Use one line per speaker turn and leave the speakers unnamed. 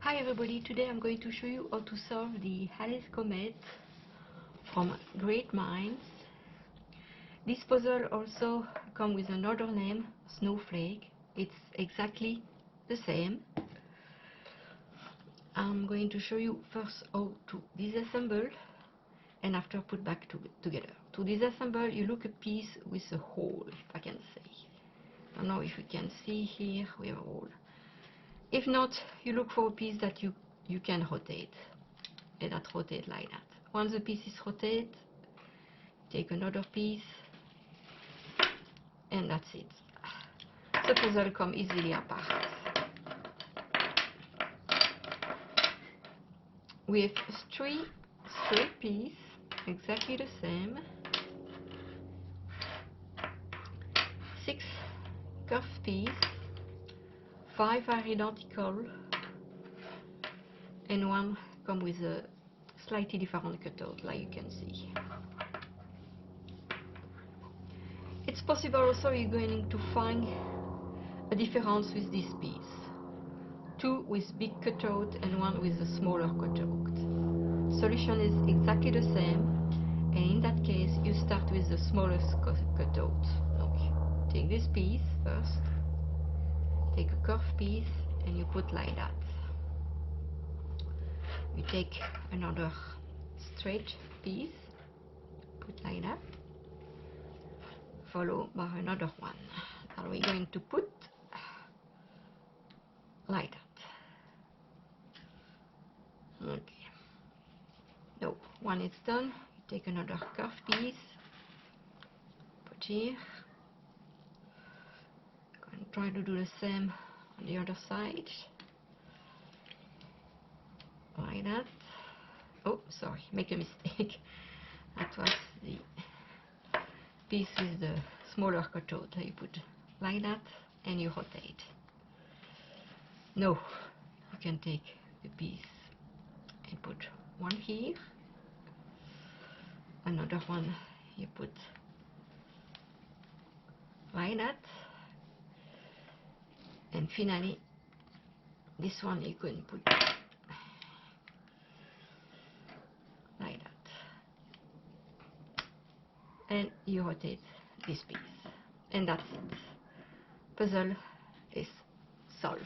Hi everybody, today I'm going to show you how to solve the Halley Comet from Great Minds. This puzzle also comes with another name, Snowflake. It's exactly the same. I'm going to show you first how to disassemble and after put back together. To disassemble, you look a piece with a hole, if I can say. I don't know if you can see here, we have a hole. If not, you look for a piece that you can rotate, and that rotate like that. Once the piece is rotated, take another piece, and that's it. The puzzle comes easily apart. We have 3 straight pieces, exactly the same, 6 curved pieces, 5 are identical, and 1 comes with a slightly different cutout, like you can see. It's possible also you're going to find a difference with this piece. 2 with big cutout and 1 with a smaller cutout. Solution is exactly the same, and in that case you start with the smallest cutout. Okay. Take this piece first, take a curved piece and you put like that. You take another straight piece, put like that, followed by another one. Now we're going to put like that. Okay. No, when it's done, you take another curved piece, put here. And try to do the same on the other side. Like that. Oh, sorry, make a mistake. That was the piece with the smaller cutout. You put like that and you rotate. No, you can take the piece and put one here, another one you put like that, and finally this one you can put like that, and you rotate this piece, and that's it. Puzzle is solved.